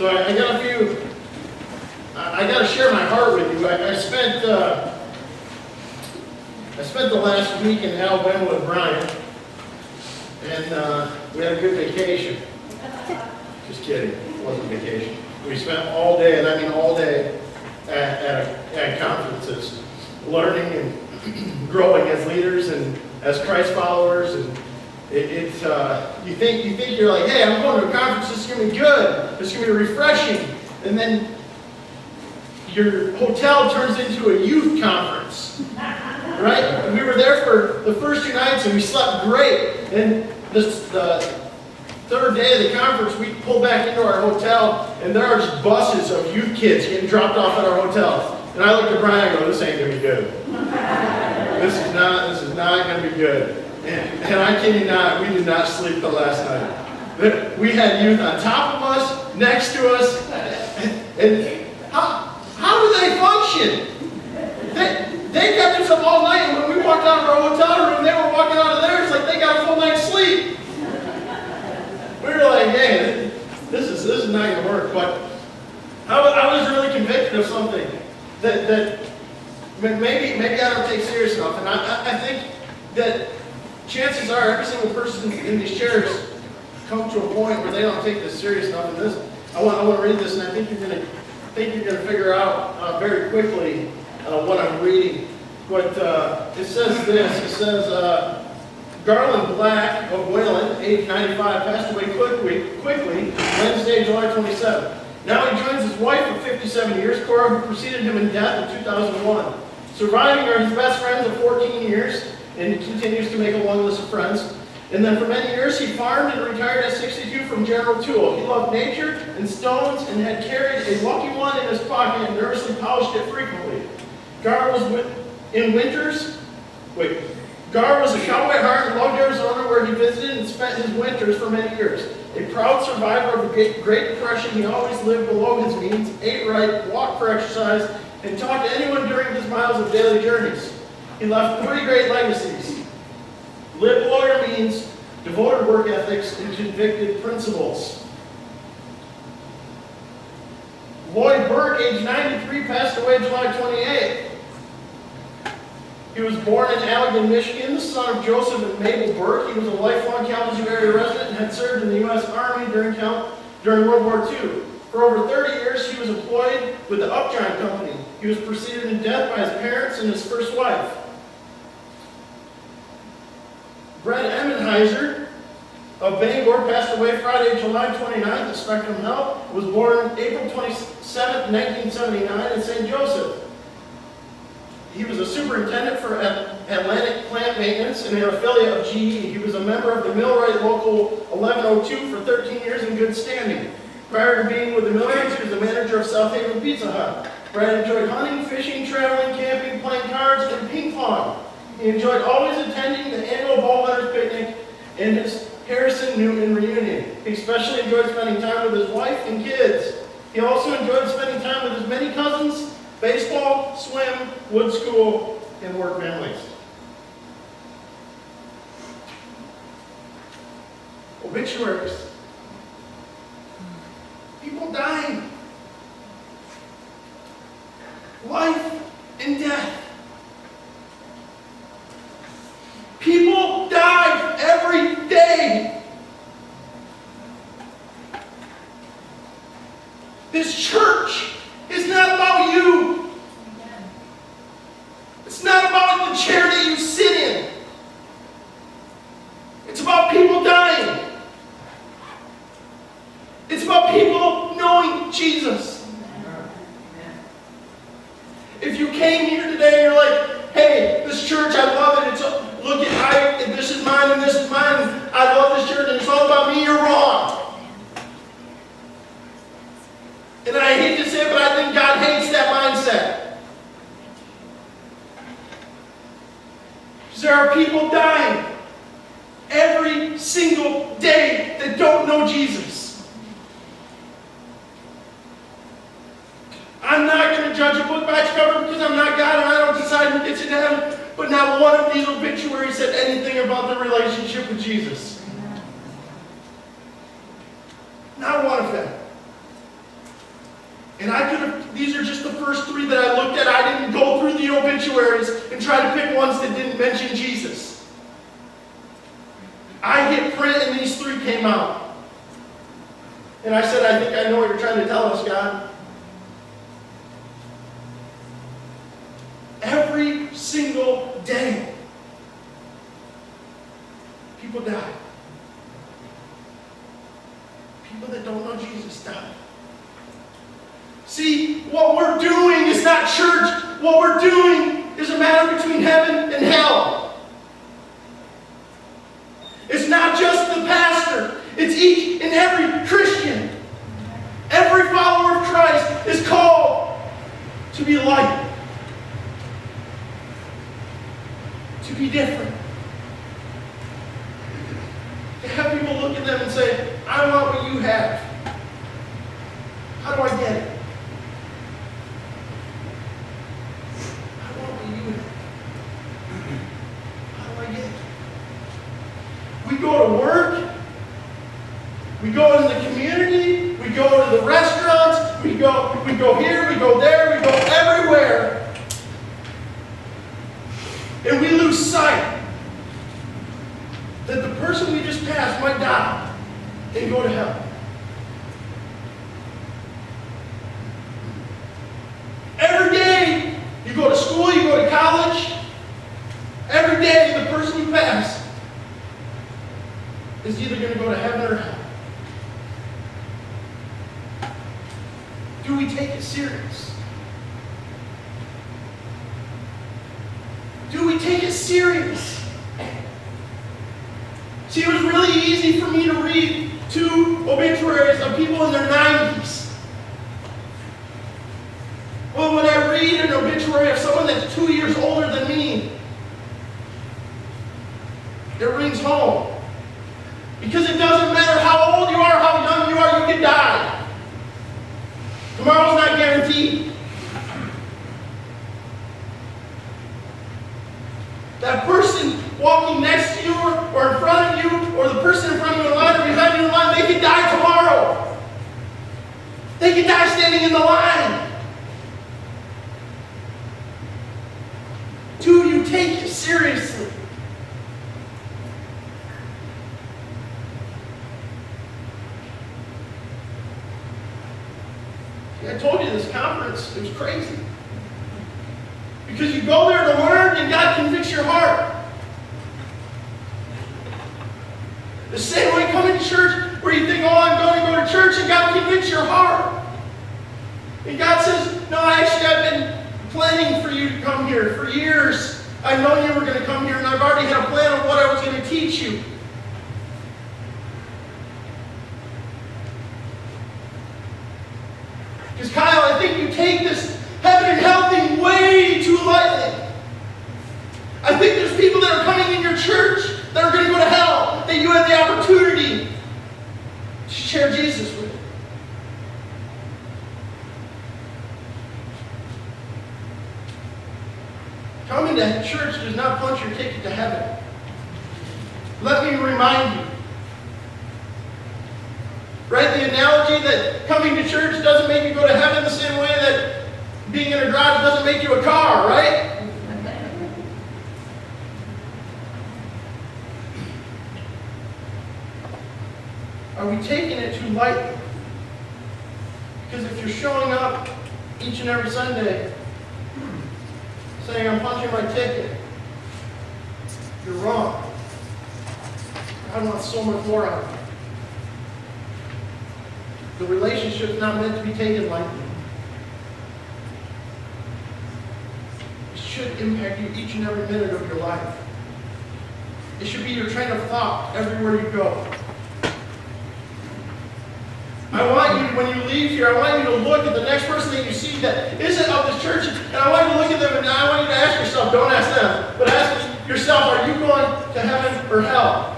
So I got a few, I got to share my heart with you. I spent the last week in Alabama with Brian, and we had a good vacation. Just kidding, it wasn't vacation. We spent all day, and I mean all day, at conferences, learning and growing as leaders and as Christ followers. And you think you're like, hey, I'm going to a conference. This is going to be good. This is going to be refreshing. And then your hotel turns into a youth conference, right? And we were there for the first 2 nights, and we slept great. And the third day of the conference, we pulled back into our hotel, and there are just buses of youth kids getting dropped off at our hotels. And I looked at Brian and go, this ain't going to be good. This is not going to be good. And I kid you not, we did not sleep the last night. We had youth on top of us, next to us, and how do they function? They kept us up all night, and when we walked out of our hotel room, they were walking out of theirs like they got a full night's sleep. We were like, hey, this is not going to work. But I was really convicted of something that maybe I don't take serious enough. And I think that chances are every single person in these chairs come to a point where they don't take this serious enough. And this, I want to read this, and I think you're going to figure out very quickly what I'm reading. But it says this. It says, Garland Black of Wayland, age 95, passed away quickly, Wednesday, July 27th. Now he joins his wife of 57 years, Cora, who preceded him in death in 2001. Surviving are his best friends of 14 years, and he continues to make a long list of friends. And then for many years, he farmed and retired at 62 from General Tool. He loved nature and stones and had carried a lucky one in his pocket and nervously polished it frequently. Gar was a cowboy at heart and loved Arizona, where he visited and spent his winters for many years. A proud survivor of the Great Depression, he always lived below his means, ate right, walked for exercise, and talked to anyone during his miles of daily journeys. He left 3 great legacies: live below your means, devoted work ethics, and convicted principles. Lloyd Burke, age 93, passed away July 28th. He was born in Allegan, Michigan, the son of Joseph and Mabel Burke. He was a lifelong Kalamazoo area resident and had served in the U.S. Army during World War II. For over 30 years, he was employed with the Upjohn Company. He was preceded in death by his parents and his first wife. Brett Emmenheiser of Bangor passed away Friday, July 29th at Spectrum Health. Was born April 27th, 1979 in St. Joseph. He was a superintendent for Atlantic Plant Maintenance and an affiliate of GE. He was a member of the Millwright Local 1102 for 13 years in good standing. Prior to being with the Millwrights, he was the manager of South Haven Pizza Hut. Brad enjoyed hunting, fishing, traveling, camping, playing cards, and ping pong. He enjoyed always attending the annual Ball Hunters Picnic and his Harrison Newton reunion. He especially enjoyed spending time with his wife and kids. He also enjoyed spending time with his many cousins, baseball, swim, wood school, and work memories. Obituaries. People dying. Life and death. People die every day. This church is not about you. It's not about the chair that you sit in. It's about people dying. It's about people knowing Jesus. If you came here today and you're like, hey, this church, I love it. This is mine and this is mine. I love this church and it's all about me, you're wrong. And I hate to say it, but I think God hates that mindset. Because there are people dying every single day that don't know Jesus. I'm not going to judge a book by its cover because I'm not God and I don't decide who gets into heaven. But not one of these obituaries said anything about the relationship with Jesus. Not one of them. And these are just the first three that I looked at. I didn't go through the obituaries and try to pick ones that didn't mention Jesus. I hit print and these three came out. And I said, I think I know what you're trying to tell us, God. Every single day, people die. People that don't know Jesus die. See, what we're doing is not church. What we're doing is a matter between heaven and hell. It's not just the pastor. It's each and every Christian. Every follower of Christ is called to be light. To be different. To have people look at them and say, I want what you have. How do I get it? I want what you have. How do I get it? We go to work. We go in the community. We go to the restaurants. We go here. We go there. We go everywhere. And we lose sight that the person we just passed might die and go to hell. Every day you go to school, you go to college, every day the person you pass is either going to go to heaven or hell. Do we take it serious? Do we take it serious? See, it was really easy for me to read 2 obituaries of people in their 90s. Well, when I read an obituary of someone that's 2 years older than me, it rings home. Because it doesn't matter how old you are, how young you are, you can die. Tomorrow's not guaranteed. That person walking next to you or in front of you, or the person in front of you in line or behind you in line, they could die tomorrow. They could die standing in the line. Do you take it seriously? I told you this conference, it was crazy. Because you go there to learn and God convicts your heart. The same way coming to church where you think, oh, I'm going to go to church, and God convicts your heart. And God says, no, actually I've been planning for you to come here for years. I know you were going to come here, and I've already had a plan of what I was going to teach you. Because Kyle, I think you take this heaven and hell thing way too lightly. I think there's people that are coming in your church that are going to go to hell, that you have the opportunity to share Jesus with. Coming to church does not punch your ticket to heaven. Let me remind you. Right? The analogy that coming to church doesn't make you go to heaven the same way that being in a garage doesn't make you a car, right? Are we taking it too lightly? Because if you're showing up each and every Sunday saying, I'm punching my ticket, you're wrong. God wants so much more out of you. The relationship's not meant to be taken lightly. It should impact you each and every minute of your life. It should be your train of thought everywhere you go. I want you, when you leave here, I want you to look at the next person that you see that isn't of this church, and I want you to look at them, and I want you to ask yourself, don't ask them, but ask yourself, are you going to heaven or hell?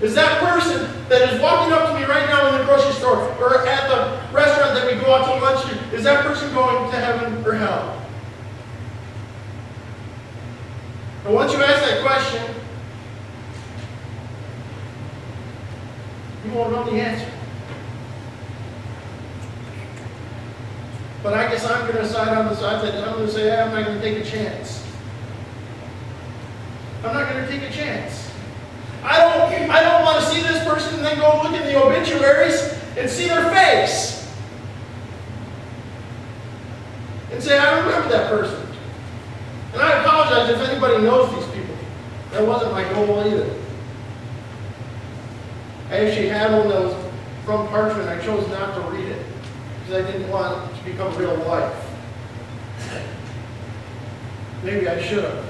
Is that person that is walking up to me right now in the grocery store or at the restaurant that we go out to lunch to, is that person going to heaven or hell? And once you ask that question, you won't know the answer. But I guess I'm going to side on the side that I'm going to say, hey, I'm not going to take a chance. I'm not going to take a chance. I don't want to see this person and then go look in the obituaries and see their face. And say, I remember that person. And I apologize if anybody knows these people. That wasn't my goal either. I actually had one that was from parchment. I chose not to read it because I didn't want it to become real life. Maybe I should have.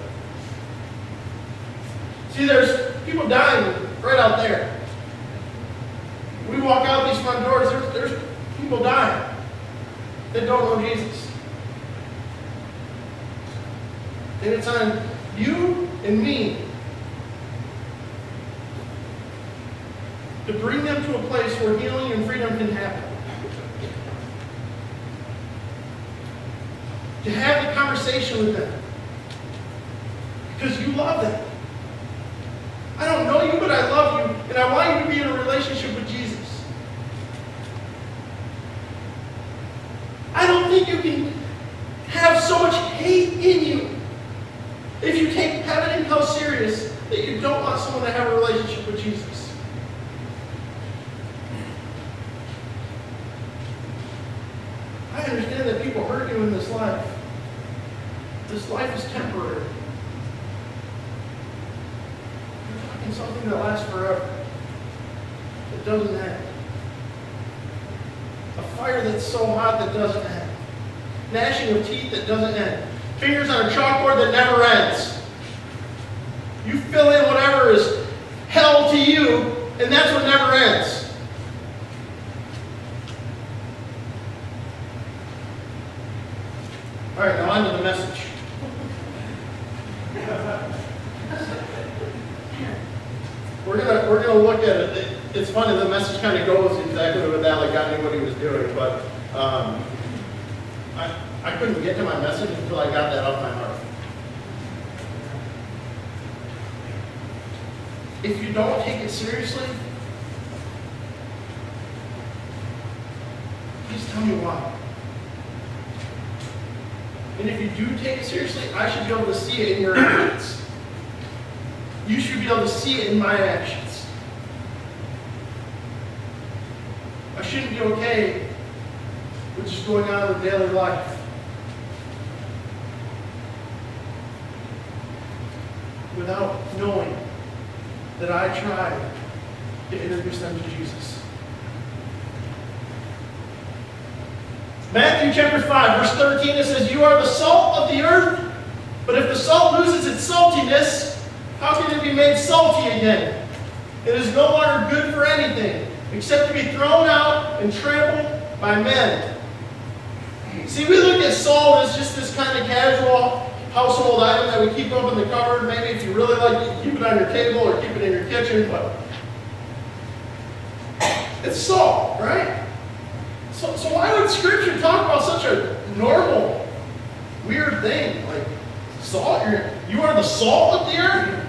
See, there's people dying right out there. We walk out these front doors, there's people dying that don't know Jesus. And it's on you and me to bring them to a place where healing and freedom can happen. To have the conversation with them. Because you love them. I don't know you, but I love you, and I want you to be in a relationship with Jesus. I don't think you can have so much hate in you if you take heaven and hell serious that you don't want someone to have a relationship with Jesus. I understand that people hurt you in this life. This life is temporary. You're talking something that lasts forever. It doesn't end. A fire that's so hot that doesn't end. Gnashing of teeth that doesn't end. Fingers on a chalkboard that never ends. You fill in whatever is hell to you, and that's what never ends. All right, now on to the message. We're gonna look at it. It's funny, the message kind of goes exactly with that, like God knew what he was doing, but I couldn't get to my message until I got that off my heart. If you don't take it seriously, please tell me why. And if you do take it seriously, I should be able to see it in your actions. You should be able to see it in my actions. I shouldn't be okay with just going on with daily life without knowing that I tried to introduce them to Jesus. Matthew chapter 5, verse 13, it says, "You are the salt of the earth, but if the salt loses its saltiness, how can it be made salty again? It is no longer good for anything, except to be thrown out and trampled by men." See, we look at salt as just this kind of casual household item that we keep up in the cupboard. Maybe if you really like it, keep it on your table or keep it in your kitchen, but it's salt, right? So why would Scripture talk about such a normal, weird thing? Like salt, you are the salt of the earth.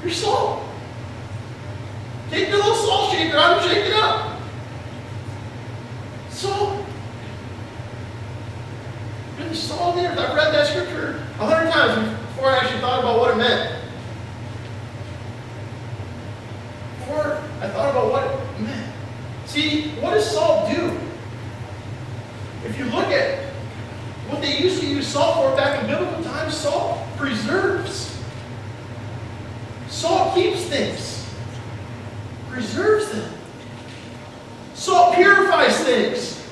You're salt. Take your little salt shaker out and shake it up. Salt. You're the salt of the earth. I've read that Scripture 100 times before I actually thought about what it meant. Before I thought about what it meant. See, what does salt do? If you look at what they used to use salt for back in biblical times, salt preserves. Salt keeps things. Preserves them. Salt purifies things.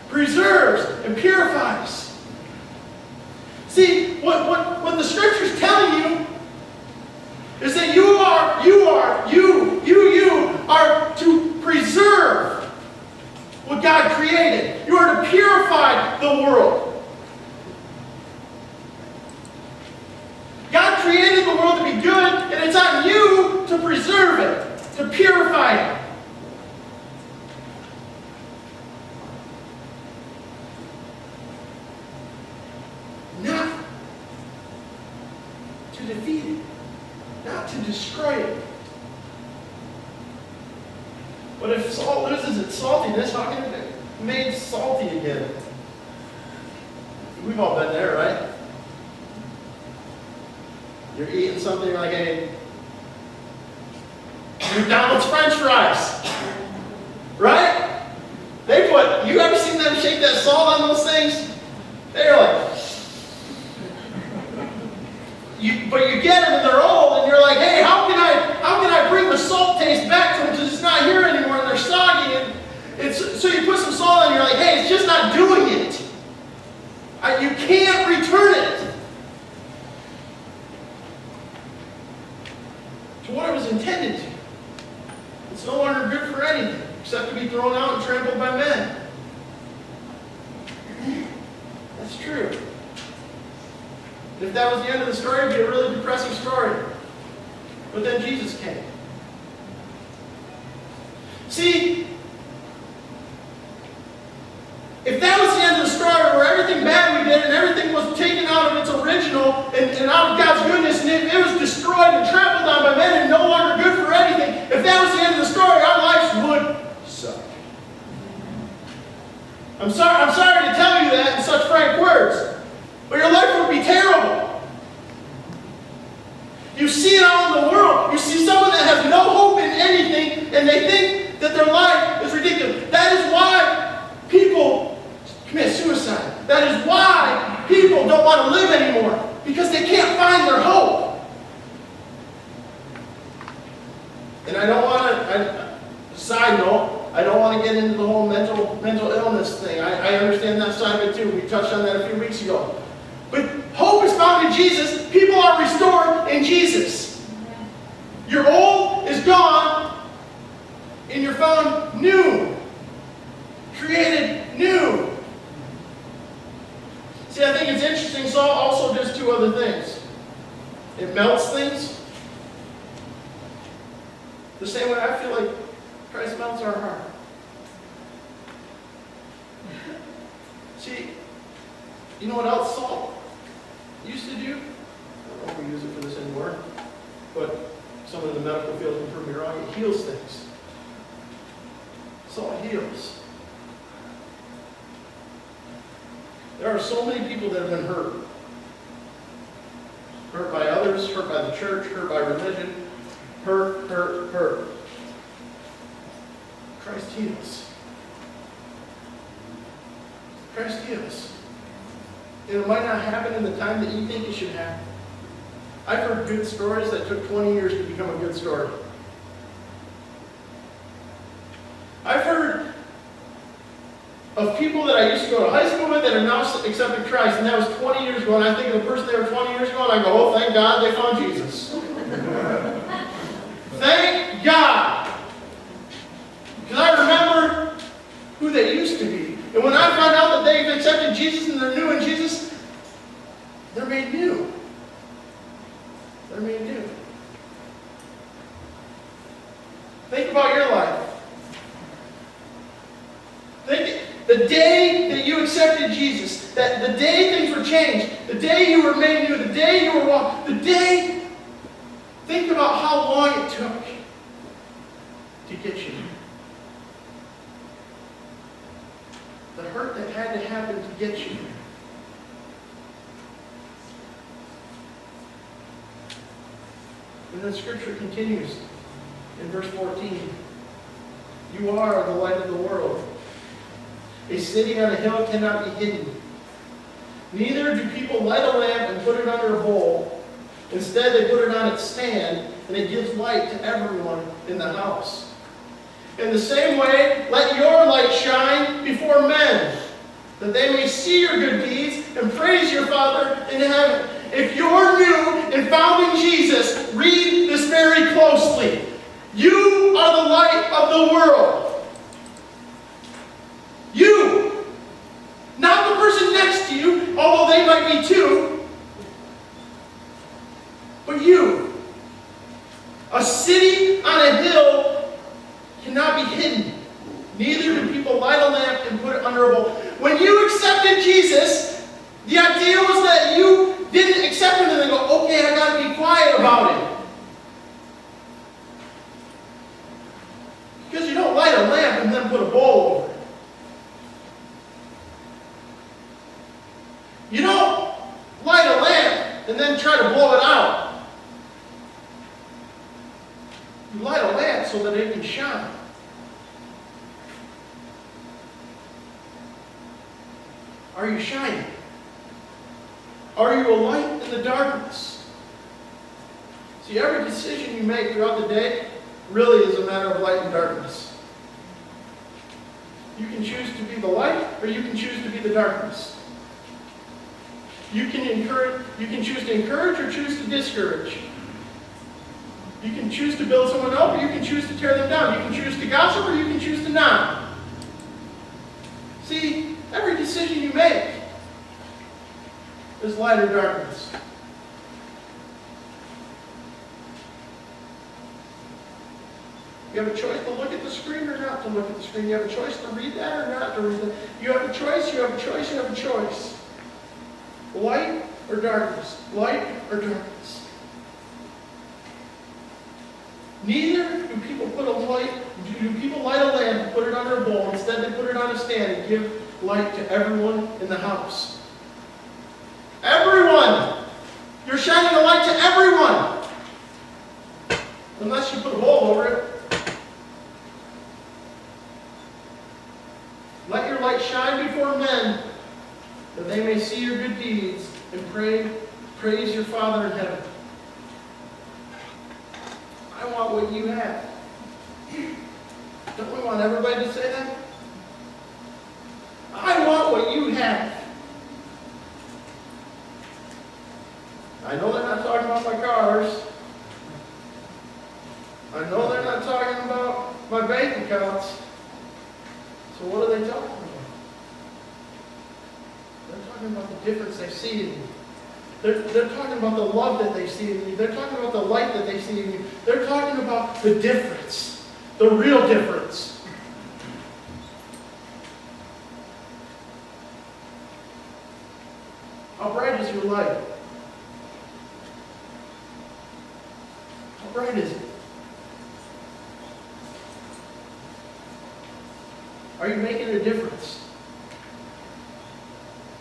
Preserves and purifies. See, what the Scripture's telling you is that you are to preserve what God created. You are to purify the world. God created the world to be good, and it's on you to preserve it, to purify it. Not to defeat it, not to destroy it. But if salt loses its saltiness, how can made salty again. We've all been there, right? You're eating something like a McDonald's French fries. Right? You ever seen them shake that salt on those things? They're like, but you get them and they're old, and you're like, hey, how can I bring the salt taste back to them because it's not here anymore and they're soggy? And so you put some salt on and you're like, hey, it's just not doing it. You can't return it to what it was intended to. It's no longer good for anything except to be thrown out and trampled by men. That's true. If that was the end of the story, it would be a really depressing story. But then Jesus came. See, if that was the end of the story where everything bad we did and everything was taken out of its original and out of God's goodness and it was destroyed and trampled on by men and no longer good for anything, if that was the end of the story, our lives would suck. I'm sorry to tell you that in such frank words, but your life would be terrible. You see it all in the world. You see someone that has no hope in anything and they think that their life is ridiculous. That is why people commit suicide. That is why people don't want to live anymore, because they can't find their hope. And I don't want to, side note, I don't want to get into the whole mental illness thing. I understand that side of it too. We touched on that a few weeks ago. But hope is found in Jesus. People are restored in Jesus. Your old is gone, and you're found new. Created new. See, I think it's interesting. Salt also does two other things. It melts things. The same way I feel like Christ melts our heart. See, you know what else salt used to do? I don't know if we use it for this anymore, but someone in the medical field can prove me wrong. It heals things. Salt heals. There are so many people that have been hurt. Hurt by others, hurt by the church, hurt by religion. Hurt. Christ heals. Christ heals. And it might not happen in the time that you think it should happen. I've heard good stories that took 20 years to become a good story. I've heard of people that I used to go to high school with that have now accepted Christ, and that was 20 years ago, and I think of the person they were 20 years ago, and I go, oh, thank God they found Jesus. Thank God. Because I remember who they used to be. And when I find out that they've accepted Jesus and they're new in Jesus, they're made new. They're made new. Think about your life. Think the day that you accepted Jesus, that the day things were changed, the day you were made new, the day you were walking, the day, think about how long it took to get you. The hurt that had to happen to get you. And then Scripture continues in verse 14. You are the light of the world. A city on a hill cannot be hidden. Neither do people light a lamp and put it under a bowl. Instead, they put it on its stand, and it gives light to everyone in the house. In the same way, let your light shine before men, that they may see your good deeds and praise your Father in heaven. If you're new and found in Jesus, read this very closely. You are the light of the world. You. Not the person next to you, although they might be too. But you. A city on a hill cannot be hidden. Neither do people light a lamp and put it under a bowl. When you accepted Jesus, the idea was that you didn't accept him and then go, okay, I got to be quiet about it. Because you don't light a lamp and then put a bowl over it. You don't light a lamp and then try to blow it out. You light a lamp so that it can shine. Are you shining? Are you a light in the darkness? See, every decision you make throughout the day really is a matter of light and darkness. You can choose to be the light, or you can choose to be the darkness. You can choose to encourage or choose to discourage. You can choose to build someone up, or you can choose to tear them down. You can choose to gossip, or you can choose to not. See, every decision you make is light or darkness. You have a choice to look at the screen or not to look at the screen. You have a choice to read that or not to read that. You have a choice, you have a choice, you have a choice. Light or darkness. Light or darkness. Neither do people light a lamp and put it under a bowl. Instead they put it on a stand and give light to everyone in the house. Everyone! You're shining a light to everyone! Unless you put a bowl over it. Let your light shine before men, that they may see your good deeds and praise your Father in heaven. I want what you have. Don't we want everybody to say that? I want what you have. I know they're not talking about my cars. I know they're not talking about my bank accounts. So what are they talking about? They're talking about the difference they see in you. They're talking about the love that they see in you. They're talking about the light that they see in you. They're talking about the difference. The real difference. How bright is your light? How bright is it? Are you making a difference?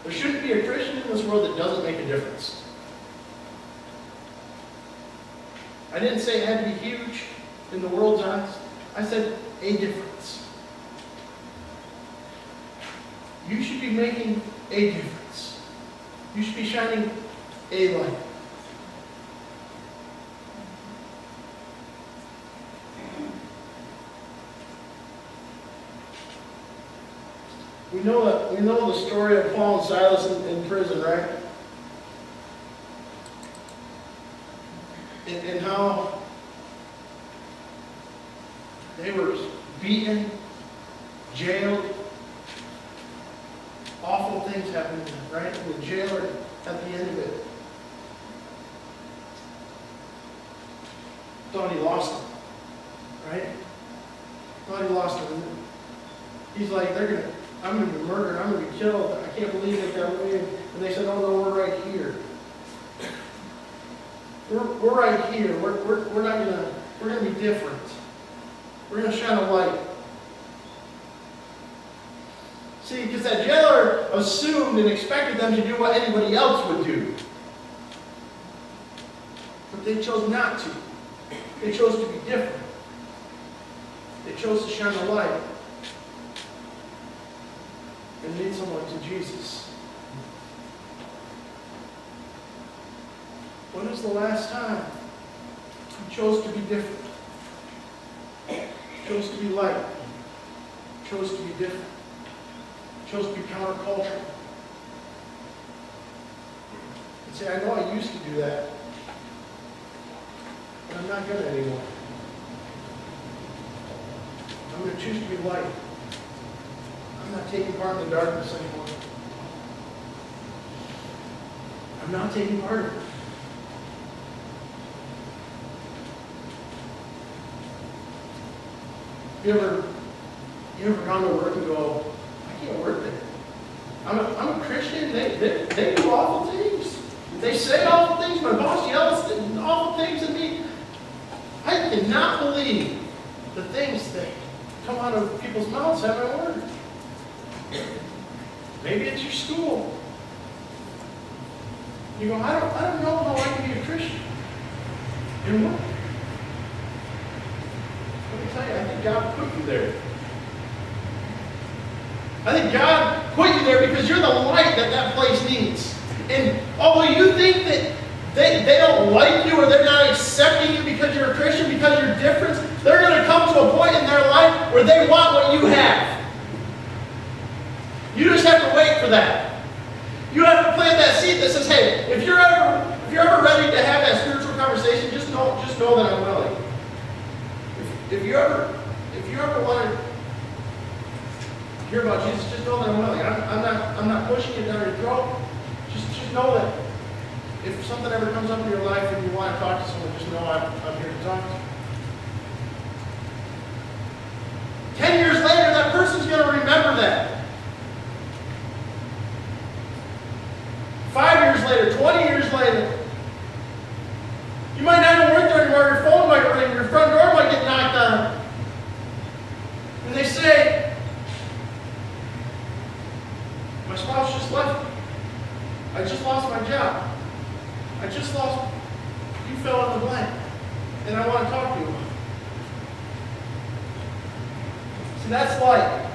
There shouldn't be a Christian in this world that doesn't make a difference. I didn't say it had to be huge in the world's eyes. I said a difference. You should be making a difference. You should be shining a light. We know the story of Paul and Silas in prison, right? And how they were beaten, jailed, awful things happened, right? And the jailer at the end of it thought he lost him, right? Thought he lost him. He's like, I'm going to be murdered. I'm going to be killed. I can't believe they got away. And they said, oh no, we're right here. We're right here. We're not going to, we're going to be different. We're going to shine a light. See, because that jailer assumed and expected them to do what anybody else would do. But they chose not to. They chose to be different. They chose to shine a light and lead someone to Jesus. When was the last time you chose to be different? Chose to be light? Chose to be different? Chose to be countercultural? And say, I know I used to do that, but I'm not going to anymore. I'm going to choose to be light. I'm not taking part in the darkness anymore. I'm not taking part of it. You ever gone to work and go, I can't work there. I'm a Christian. They do awful things. They say awful things. My boss yells awful things at me. I cannot believe the things that come out of people's mouths at my word. Maybe it's your school. You go, I don't know how I can be a Christian. You know what? Let me tell you, I think God put you there. I think God put you there because you're the light that that place needs. And although you think that they don't like you or they're not accepting you because you're a Christian, because you're different, they're going to come to a point in their life where they want what you have. You just have to wait for that. You have to plant that seed that says, hey, if you're ever ready to have that spiritual conversation, just know that I'm willing. If you ever want to hear about Jesus, just know that I'm willing. I'm not pushing it down your throat. Just know that if something ever comes up in your life and you want to talk to someone, just know I'm here to talk to you. 10 years later, that person's going to remember that. 5 years later, 20 years later, you might not even work there anymore. Your phone might ring, your front door might get knocked on. And they say, my spouse just left me. I just lost my job. You fill in the blank. And I want to talk to you about it. See, that's light.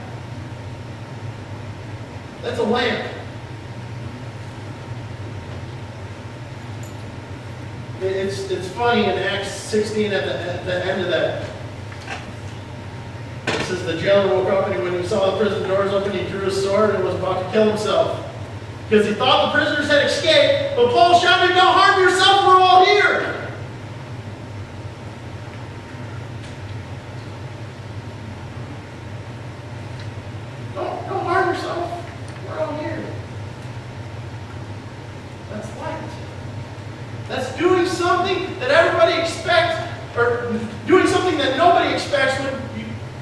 That's a lamp. It's funny in Acts 16 at the end of that. It says the jailer woke up and when he saw the prison doors open, he drew his sword and was about to kill himself. Because he thought the prisoners had escaped, but Paul shouted, "Don't harm yourself, we're all here." Don't harm yourself, we're all here. That's light. That's doing something that everybody expects, or doing something that nobody expects when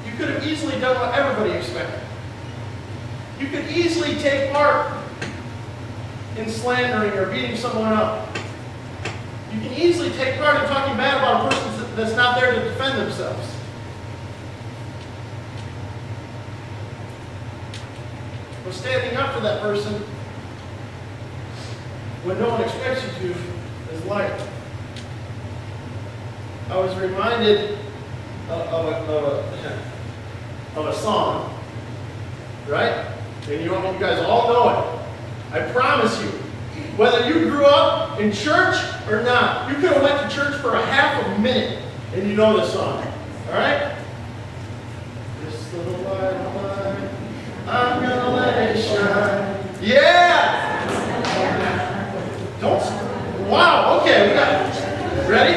you could have easily done what everybody expected. You could easily take part in slandering or beating someone up. You can easily take part in talking bad about a person that's not there to defend themselves. But standing up for that person when no one expects you to is light. I was reminded of a song, right? And you guys all know it. I promise you, whether you grew up in church or not, you could have went to church for a half a minute and you know this song. All right? This little light of mine, I'm gonna let it shine. Yeah! Wow, okay, we got it. Ready?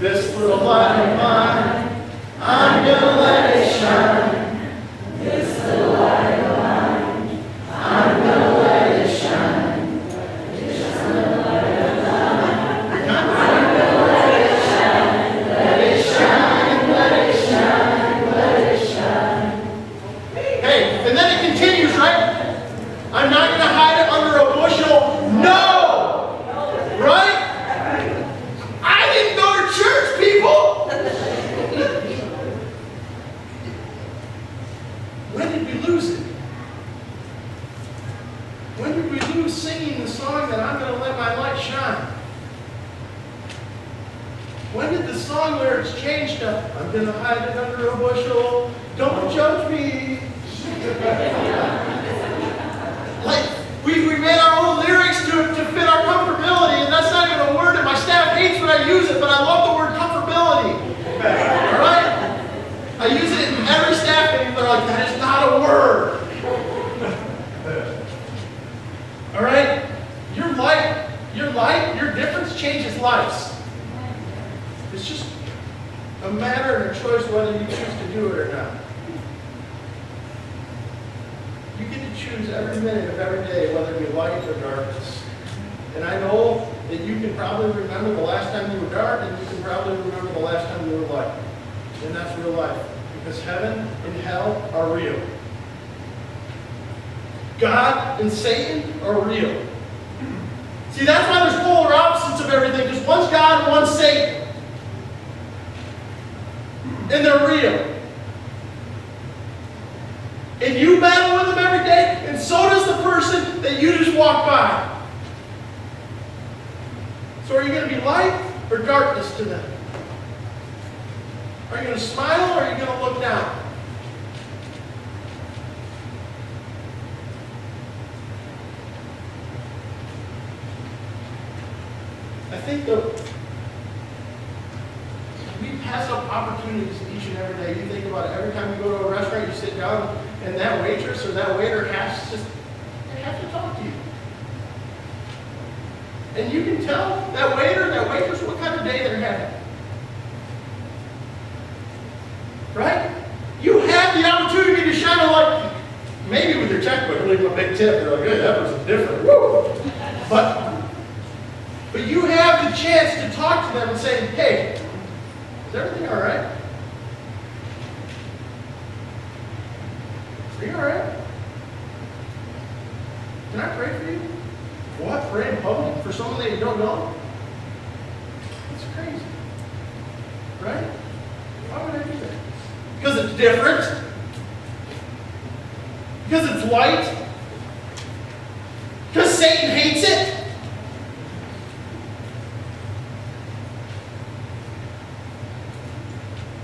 This little light of mine, I'm gonna let it shine. This little light of mine, I'm gonna let it shine. This little light of mine, I'm gonna let it shine. Let it shine, let it shine, let it shine. Hey, and then it continues, right? I'm not gonna hide it under a bushel. No! Right? I didn't go to church, people! When did we lose it? When did we lose singing the song that I'm going to let my light shine? When did the song lyrics change to, I'm going to hide it under a bushel, don't judge me? Like, we made our own lyrics to fit our comfortability, and that's not even a word, and my staff hates when I use it, but I love the word comfortability. All right? I use it in every staff meeting, they're like, that is not a word. All right? Your difference changes lives. It's just a matter and a choice whether you choose to do it or not. You get to choose every minute of every day, whether it be light or darkness. And I know that you can probably remember the last time you were dark, and you can probably remember the last time you were light. And that's real life. Because heaven and hell are real. God and Satan are real. See, that's why there's polar opposites of everything, because one's God and one's Satan. And they're real. And you battle with them every day, and so does the person that you just walked by. So are you going to be light or darkness to them? Are you going to smile or are you going to look down? I think that we pass up opportunities each and every day. You think about it. Every time you go to a restaurant, you sit down and that waitress or that waiter has to talk to you. And you can tell that waiter, that waitress, what kind of day they're having. Right? You have the opportunity to shine a light. Maybe with your checkbook, leave them a big tip. They're like, hey, that person's different. Woo! But you have the chance to talk to them and say, hey, is everything all right? Are you all right? Can I pray for you? What? Pray in public for someone that you don't know? It's crazy. Right? Why would I do that? Because it's different. Because it's light. Because Satan hates it.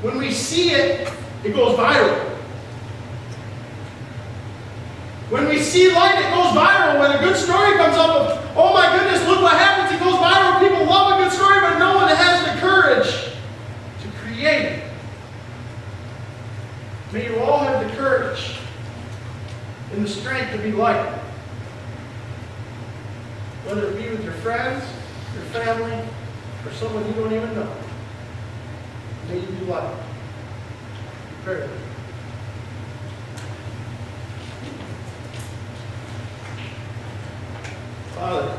When we see it, it goes viral. When we see light, it goes viral. When a good story comes up of, oh my goodness, look what happens, it goes viral. People love a good story, but no one has the courage to create it. May you all have the courage and the strength to be light. Whether it be with your friends, your family, or someone you don't even know. May you be light. Pray. Father,